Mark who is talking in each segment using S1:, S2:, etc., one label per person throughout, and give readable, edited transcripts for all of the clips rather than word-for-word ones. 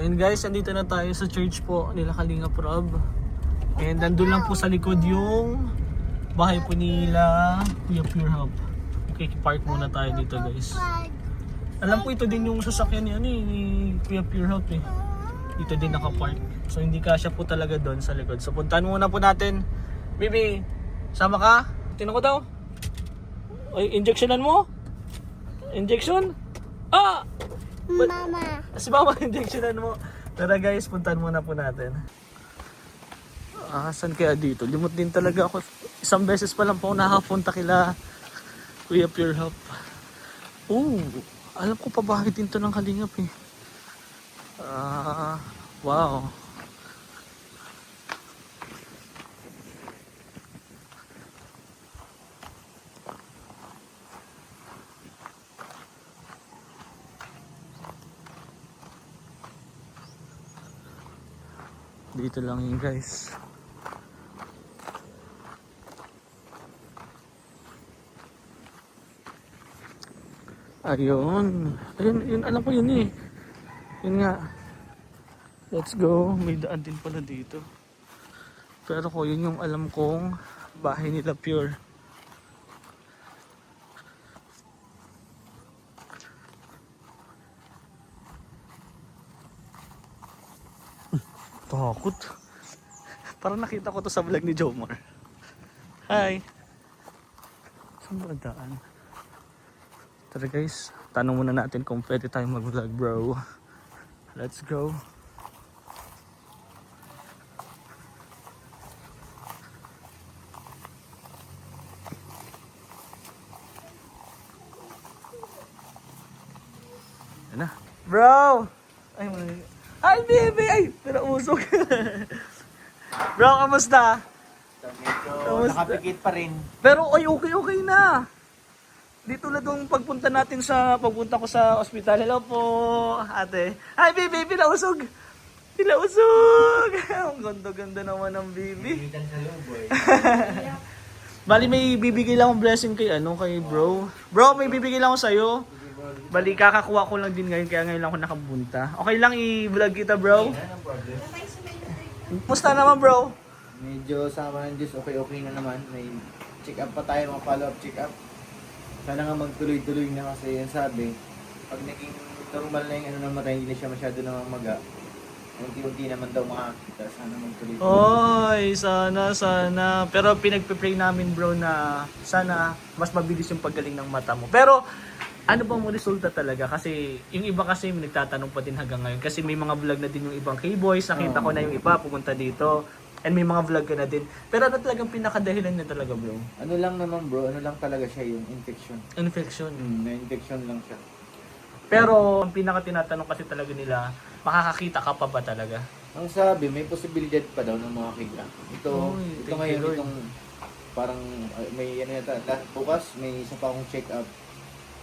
S1: ayun guys, andito na tayo sa church po nila Kalingap Rob. And nandun lang po sa likod yung bahay po nila Kuya Pure Help. Okay, park muna tayo dito guys. Alam po ito din yung sasakyan niya ni Kuya Pure Help eh. Dito din nakapark. So hindi kasya po talaga doon sa likod. So puntahan muna po natin. Baby, sama ka? Tinan ko daw. Ay, injectionan mo? Injection? Ah!
S2: Mama.
S1: Si Mama, injectionan mo. Tara guys, puntahan muna po natin. Saan kaya dito? Limot din talaga ako. Isang beses pa lang po ako nakapunta kila Kuya Pure Help. Alam ko pa bakit din to ng Kalingap eh. Wow. Dito lang yun guys. Ayun. Ayun, alam ko yun eh. Yun nga. Let's go. May daan din pala dito. Pero ko yun yung alam kong bahay nila Pure. Takot. Parang nakita ko to sa vlog ni Jomar. Hi. Saan ba ang daan? Tara guys, tanong muna natin kung pwede tayong mag-vlog bro. Let's go. Yan na. Bro! Ay, hi baby! Ay, pero usok. Bro, kamusta?
S3: Medyo nakapikit pa rin.
S1: Pero ay okay na. Di tulad ng pagpunta ko sa ospital. Hello po, ate. Hi baby, pinausog. Pinausog. Ang ganda-ganda naman ng baby.
S3: Pilitan sa loob boy.
S1: Bali may bibigay lang akong blessing kay bro. Bro, may bibigay lang ako sa'yo. Bali kakakuha ko lang din ngayon kaya ngayon lang ako nakabunta. Okay lang i-vlog kita bro.
S3: Anong problem?
S1: Musta naman bro?
S3: Medyo sama ng Diyos, okay na naman. May check up pa tayo, mga follow-up check up. Sana nga magtuloy-tuloy na kasi yan sabi. Pag naging normal na yung namatay, hindi na siya masyado namamaga. Unti-unti naman daw makakita. Sana magtuloy-tuloy.
S1: Oy, sana. Pero pinagpe-pray namin bro na sana mas mabilis yung paggaling ng mata mo. Pero ano bang resulta talaga? Kasi yung iba kasi may nagtatanong pa din hanggang ngayon. Kasi may mga vlog na din yung ibang K-boys. Nakita ko na yung iba pumunta dito. And may mga vlog ka na din. Pero ano talagang pinakadahilan niya talaga bro?
S3: Ano lang naman bro, ano lang talaga siya yung infection.
S1: Infection.
S3: Na-infection lang siya.
S1: Pero ang pinaka tinatanong kasi talaga nila, makakakita ka pa ba talaga?
S3: Ang sabi, may posibilidad pa daw ng mga kidra. Ito
S1: Oy,
S3: ito
S1: thank
S3: ngayon,
S1: you, Lord.
S3: itong parang may ano yata, bukas may isa pa akong check up.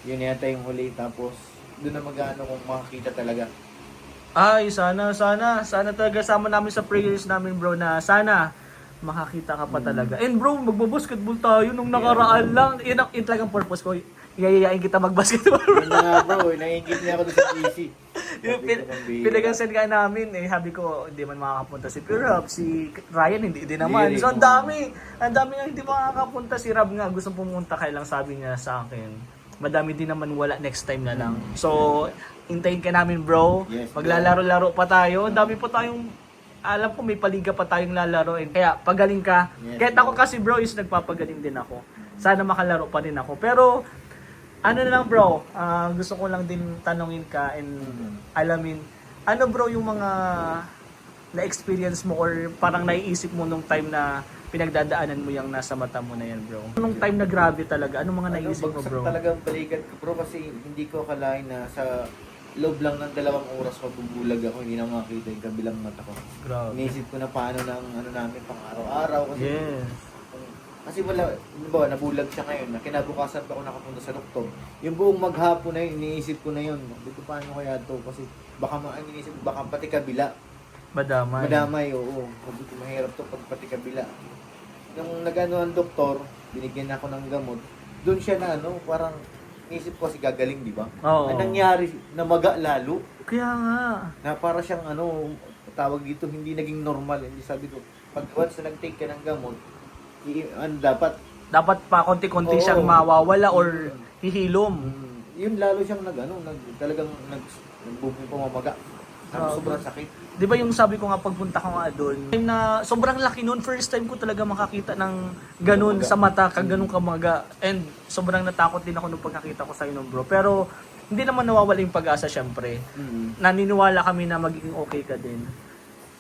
S3: Yun yata yung huli, tapos doon na mag-ano kung makakita talaga.
S1: Ay, sana talaga sama namin sa prayers namin bro na sana makakita ka pa talaga. And bro, magbabasketball tayo nung nakaraan lang. Yun talagang purpose ko. Yayayain kita magbasketball bro.
S3: Yun na nga bro, naiingit niya ako doon sa GC.
S1: Pinagansan nga namin eh. Sabi ko, hindi man makakapunta si Pure Rob, si Ryan hindi din naman.
S3: Hindi rin,
S1: So ang dami nga hindi makakapunta. Si Rob nga gusto pumunta kaya lang sabi niya sa akin. Madami din naman wala next time na lang. So, hintayin ka namin bro.
S3: Yes,
S1: Maglalaro-laro pa tayo. Ang dami pa tayong, alam ko may paliga pa tayong lalaroin. Kaya pagaling ka.
S3: Yes,
S1: Kahit ako kasi bro is nagpapagaling din ako. Sana makalaro pa din ako. Pero, ano na lang bro, gusto ko lang din tanongin ka and alamin, ano bro yung mga na-experience mo or parang naiisip mo nung time na pinagdadaanan mo yung nasa mata mo na yan bro? Nung time na grabe talaga, anong mga naisip mo bro?
S3: Talagang balikat ko bro kasi hindi ko akalain na sa loob lang ng 2 oras mabubulag ako, hindi na makakita yung kabilang mata ko.
S1: Grabe.
S3: Iniisip ko na paano ng ano namin pang araw-araw kasi
S1: Yes.
S3: kasi wala, diba, nabulag siya ngayon, na kinabukasan pa ako nakapunta sa doktor. Yung buong maghapon na yun, iniisip ko na yun. Hindi ko paano kaya to kasi baka iniisip ko, baka pati kabila.
S1: Madamay.
S3: Madamay, oo. Sabi ko, mahirap to pag pati kabila. Nung nag-ano ang doktor, binigyan ako ng gamot. Doon siya na parang inisip ko kasi gagaling, di ba?
S1: Oo.
S3: Ang nangyari, namaga lalo,
S1: Kaya nga.
S3: na para siyang tawag dito, hindi naging normal. Hindi sabi ko, pag once na nag-take ka ng gamot, dapat,
S1: Dapat pa konti-konti
S3: Oo.
S1: siyang mawawala or hihilom.
S3: yun lalo siyang talagang pumamaga. Sobrang sakit.
S1: Di ba yung sabi ko nga pagpunta ko nga doon, time na sobrang laki noon, first time ko talaga makakita ng ganun sa mata, ganun kamaga. And sobrang natakot din ako nung pagkakita ko sa'yo nun bro. Pero hindi naman nawawala yung pag-asa syempre. Naniniwala kami na magiging okay ka din.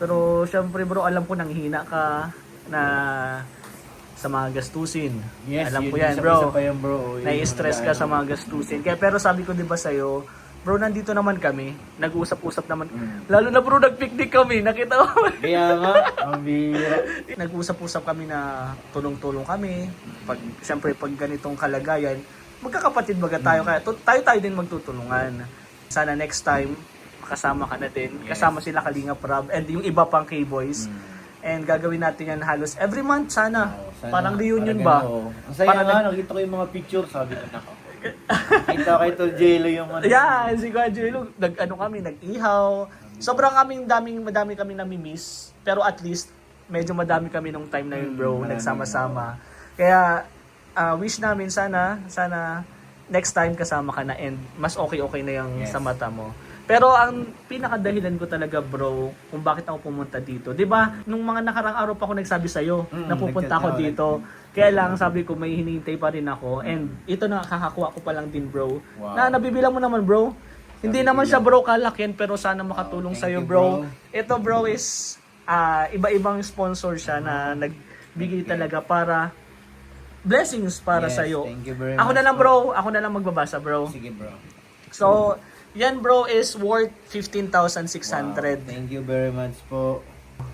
S1: Pero syempre bro, alam ko nanghina ka na sa mga gastusin.
S3: Yes,
S1: alam
S3: yun,
S1: ko yan
S3: isa
S1: bro.
S3: pa yan, bro. Yun,
S1: Nai-stress ka sa mga gastusin. Kaya pero sabi ko 'di ba sa'yo, bro, nandito naman kami, nag-usap-usap naman. Lalo na bro, nag-picnic kami, nakita mo.
S3: Kaya nga, ang bira.
S1: Nag-usap-usap kami na tulong-tulong kami. Siyempre, pag ganitong kalagayan, magkakapatid baga tayo, kaya tayo din magtutulungan. Sana next time, makasama ka na din. Kasama sila Kalinga Prab and yung iba pang K-Boys. And gagawin natin yan halos every month sana. Parang reunion ba?
S3: Ang saya nga, nakita ko yung mga picture, sabi ko nako. Kita kay Tol Jello yung
S1: Yeah, si Kuya Jello, nag-ihaw. Sobrang madami kami nami-miss. Pero at least, medyo madami kami nung time na yun bro, nagsama-sama. Kaya, wish namin sana next time kasama ka na and mas okay na yung sa mata mo. Pero ang pinakadahilan ko talaga bro, kung bakit ako pumunta dito. 'Di ba? Nung mga nakarang araw pa ako nagsabi sa iyo na pupunta ako dito. Kaya lang sabi ko may hinihintay pa rin ako and ito na kakakuha ko pa lang din bro.
S3: Wow.
S1: Na nabibilang mo naman bro. Hindi naman siya bro kalakin pero sana makatulong sa iyo bro. Ito bro is iba-ibang sponsor siya na nagbigay talaga para blessings para sa iyo.
S3: Thank you very
S1: Ako
S3: much,
S1: na lang bro, ako na lang magbabasa bro.
S3: Sige bro.
S1: So, yan bro is worth 15,600.
S3: Thank you very much po.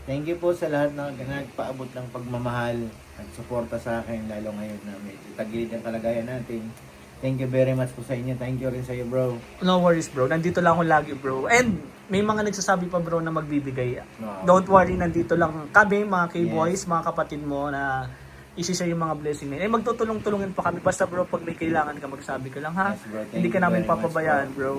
S3: Thank you po sa lahat na nagpaabot ng pagmamahal at suporta sa akin, lalo ngayon na medyo tagilid ang kalagayan natin. Thank you very much po sa inyo. Thank you rin sa iyo bro.
S1: No worries bro, nandito lang ako lagi bro. And may mga nagsasabi pa bro na magbibigay.
S3: Wow.
S1: Don't worry, nandito lang kami mga K-Boys, mga kapatid mo na isi-share yung mga blessing na. Eh magtutulong-tulungan pa kami. Basta bro, pag may kailangan ka, magsabi ka lang ha.
S3: Yes, bro. Thank
S1: Hindi ka
S3: you
S1: namin
S3: very much,
S1: papabayaan bro.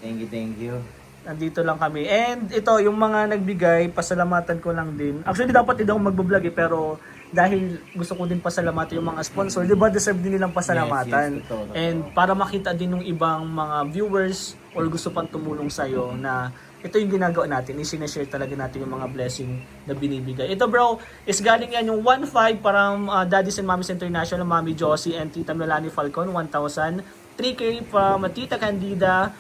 S3: Thank you.
S1: Nandito lang kami. And ito, yung mga nagbigay, pasalamatan ko lang din. Actually, dapat hindi ako mag-vlog pero dahil gusto ko din pasalamatan yung mga sponsor, di ba deserve din nilang pasalamatan.
S3: Yes, totoo.
S1: And para makita din ng ibang mga viewers or gusto pang tumulong sa'yo na ito yung ginagawa natin, isinashare talaga natin yung mga blessing na binibigay. Ito bro, is galing yan yung 1.5 from Daddies and Mommies International, Mami Josie and Tita Melanie Falcon, 1,000. 3K from Tita Candida,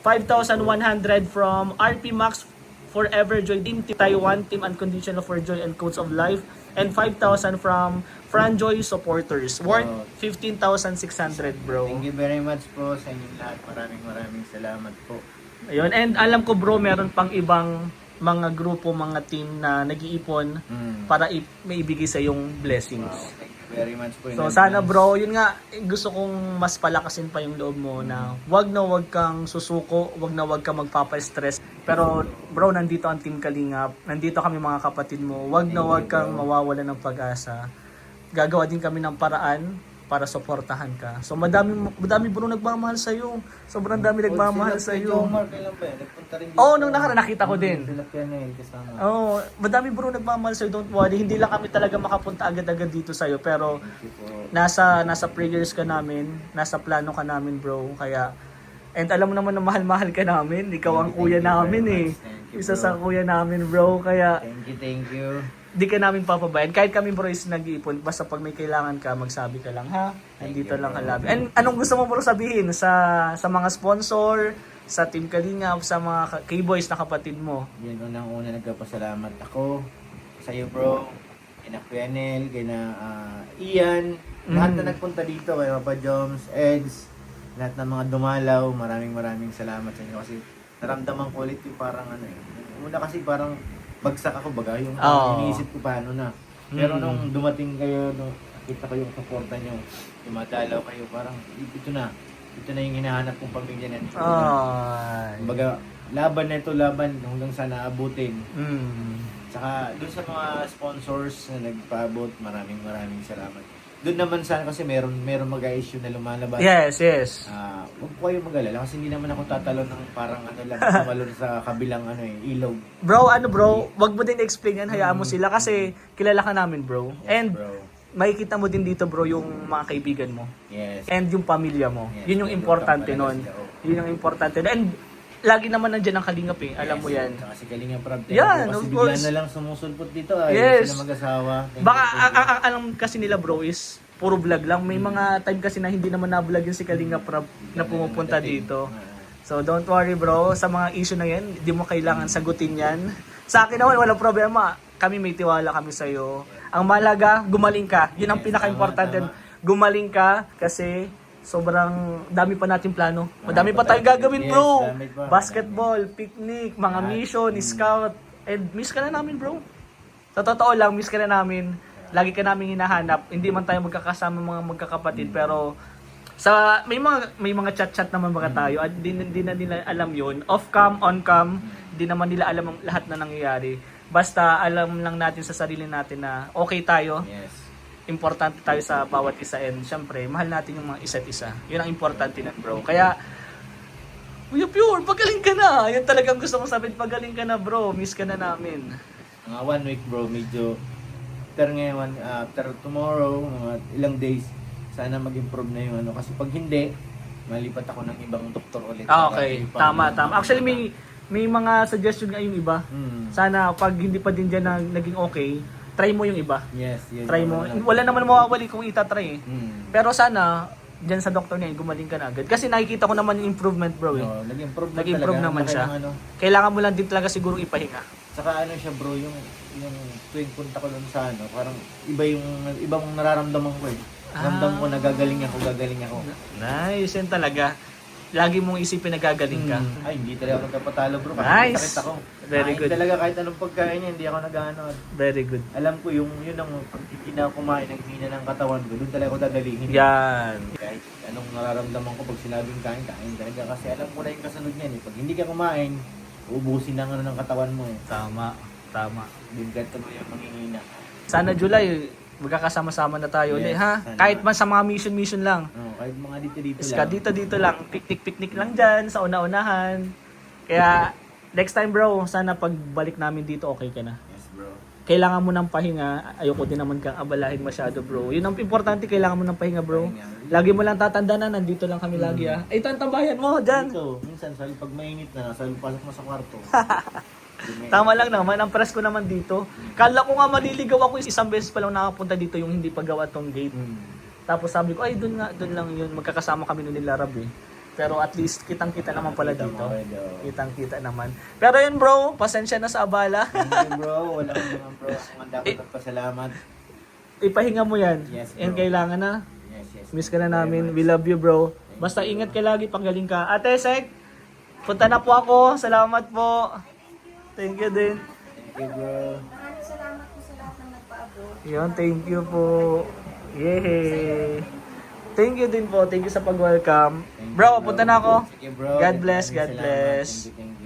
S1: 5,100 from RP Max Forever Joy Team Taiwan, Team Unconditional for Joy and Codes of Life, and 5,000 from Franjoy supporters, worth 15,600 bro.
S3: Thank you very much po sa inyong lahat. Maraming salamat po.
S1: Ayun, and alam ko bro, meron pang ibang mga grupo, mga team na nag-iipon para maibigay sa yung blessings.
S3: Wow, thank you very much po.
S1: So sana bro, yun nga, gusto kong mas palakasin pa yung loob mo na wag kang susuko, wag kang magpapa-stress. Pero bro, nandito ang Team Kalingap, nandito kami mga kapatid mo, wag kang mawawala ng pag-asa. Gagawa din kami ng paraan para suportahan ka. So madami bro nagmamahal sa iyo. Sobrang dami nagmamahal sa iyo.
S3: Kailan ba yan? Nagpunta rin dito.
S1: Oo, nung nakita ko din.
S3: Sila Pianel kasama.
S1: Oo, madami bro nagmamahal sa'yo, don't worry. Hindi lang kami talaga makapunta agad-agad dito sa'yo, pero
S3: Thank you po.
S1: nasa prayers ka namin, nasa plano ka namin bro, kaya and alam mo naman na mahal-mahal ka namin, ikaw ang kuya namin eh.
S3: Thank you,
S1: Isa
S3: bro.
S1: sa kuya namin bro, kaya
S3: Thank you.
S1: di ka namin papabayan. Kahit kami bro is nag-iipon, basta pag may kailangan ka, magsabi ka lang ha. Nandito lang ka labi. And anong gusto mo bro sabihin sa mga sponsor, sa Team Kalingap, sa mga K-Boys na kapatid mo?
S3: Yan, unang-una nagpapasalamat ako sa iyo bro, kina Pianel, kina Ian, lahat na nagpunta dito, kay Papa Joms, Eds, lahat ng mga dumalaw, maraming salamat sa inyo kasi naramdaman ko ulit yung parang una kasi parang bagsak ako baga, yung iniisip ko paano na. Pero nung dumating kayo, nung nakita ko yung suporta nyo, dumadalaw kayo, parang ito na yung hinahanap kong pamilya na. Kumbaga, laban na ito, hanggang sa naabutin. Saka, dun sa mga sponsors na nagpaabot, maraming salamat. doon naman sana kasi meron mag-issue na lumalabas.
S1: Yes.
S3: Huwag po kayo mag-alala kasi hindi naman ako tatalon ng parang ano lang, tumalon sa kabilang ilog.
S1: Bro, wag mo din explain yan, hayaan mo sila kasi kilala ka namin, bro.
S3: Yes,
S1: And
S3: bro.
S1: makikita mo din dito, bro, yung mga kaibigan mo.
S3: Yes.
S1: And yung pamilya mo.
S3: Yes,
S1: Yun yung
S3: may
S1: importante
S3: welcome
S1: nun.
S3: talaga sila,
S1: Yun yung importante. And lagi naman nandiyan ang Kalingap eh. Alam mo yan.
S3: Kasi Kalingap Rob.
S1: Yan,
S3: kasi
S1: of
S3: bigla
S1: course.
S3: na lang sumusulpot dito. Ay,
S1: Yes.
S3: sila mag-asawa. Thank
S1: Baka
S3: you, thank you.
S1: alam kasi nila, bro, is puro vlog lang. May mga time kasi na hindi naman na-vlog yung si Kalingap Rob na pumupunta dito. So don't worry, bro. Sa mga issue na yan, hindi mo kailangan sagutin yan. Sa akin naman, walang problema. Kami may tiwala kami sa'yo. Ang malaga, gumaling ka. Yun ang
S3: Yes,
S1: pinaka-importante.
S3: tama.
S1: Gumaling ka kasi sobrang dami pa nating plano. Madami
S3: Marami
S1: pa
S3: pa
S1: tayong
S3: tayo.
S1: gagawin,
S3: Yes,
S1: bro.
S3: dami pa.
S1: Basketball, picnic, mga
S3: Lahat.
S1: mission, scout. And miss ka na namin, bro. Sa totoo lang, miss ka na namin. Lagi ka namin hinahanap. Hindi man tayo magkakasama mga magkakapatid, pero sa may mga chat-chat naman mga tayo at di na nila alam yun. Off cam, on cam, di naman nila alam ang lahat na nangyayari. Basta alam lang natin sa sarili natin na okay tayo,
S3: Yes.
S1: importante tayo sa bawat isa, and syempre, mahal natin yung mga isa't isa. Yun ang importante na, bro. Kaya, Kuya Pure, pagaling ka na. Yan talagang gusto kong sabihin, pagaling ka na, bro. Miss ka na namin.
S3: Mga 1 week, bro, medyo after ngayon, after tomorrow, mga ilang days, sana mag-improve na yung kasi pag hindi, malipat ako ng ibang doktor ulit.
S1: Okay, tama. Actually, may mga suggestion nga yung iba. Sana pag hindi pa din dyan na naging okay, try mo yung iba.
S3: Yes, yun.
S1: Try mo. Wala naman mawawali kung itatry eh. Pero sana, dyan sa doktor niya, gumaling ka na agad. Kasi nakikita ko naman yung improvement, bro eh.
S3: No, nag-improve,
S1: Nag-improve
S3: talaga.
S1: naman
S3: Laki
S1: siya.
S3: ng
S1: Kailangan mo lang din talaga siguro ipahinga.
S3: Saka siya, bro, yung tuwing punta ko doon sa parang ibang nararamdaman ko eh. Ramdam ko nagagaling ako.
S1: Nice, yan talaga. Lagi mong isipin na gagaling ka.
S3: Ay, hindi talaga ako nagkapatalo, bro. Kasi
S1: Nice.
S3: sakit ako.
S1: Very
S3: Kain
S1: good.
S3: talaga kahit anong pagkain niya, hindi ako nag-ano.
S1: Very good.
S3: Alam ko yun ang pag kumain ng hina ng katawan ko, doon talaga ako dadalhin.
S1: Yan.
S3: Kahit anong nararamdaman ko pag sinabing kain talaga. Kasi alam ko na yung kasunod niyan eh. Pag hindi ka kumain, uubusin ng ng katawan mo eh.
S1: Tama.
S3: Bigyan tuloy yung manghihina.
S1: Sana July, magkakasama-sama na tayo ulit,
S3: Yes,
S1: ha?
S3: sana.
S1: Kahit man sa mga mission lang.
S3: Kahit mga dito
S1: Iska dito lang. Picnic lang dyan sa una-unahan. Kaya, next time bro, sana pagbalik namin dito, okay ka na.
S3: Yes, bro.
S1: Kailangan mo ng pahinga. Ayoko din naman kang abalahin masyado, bro. Yun ang importante, kailangan mo ng pahinga, bro. Lagi mo lang tatanda na, nandito lang kami lagi, ha? Ito ang tambayan mo, dyan.
S3: Dito, minsan pag mainit na, pasok mo sa kwarto.
S1: Tama lang naman, ang presko naman dito. Kala ko nga maliligaw ako, isang beses pa lang nakapunta dito yung hindi paggawa tong gate. Tapos sabi ko, ay doon lang yun, magkakasama kami nun nila Rab eh. Pero at least kitang-kita naman pala dito. Kitang-kita naman. Pero yun bro, pasensya na sa abala.
S3: Thank you, bro. Wala akong naman, bro. Ang dapat magpasalamat.
S1: Ipahinga mo yan.
S3: Yes, bro.
S1: And kailangan na.
S3: Yes.
S1: Miss ka na namin. We love you bro. Basta ingat ka lagi, pagaling ka. Ate Sek, punta na po ako. Salamat po. Thank you din.
S3: Thank you, bro.
S2: Maraming salamat po sa lahat ng nagpaabot.
S1: Yun, thank you po. Yehey. Thank you din po. Thank you sa pag-welcome. Bro, punta na ako.
S3: Sige, bro.
S1: God bless, God
S3: Salamat.
S1: bless.
S3: Thank you.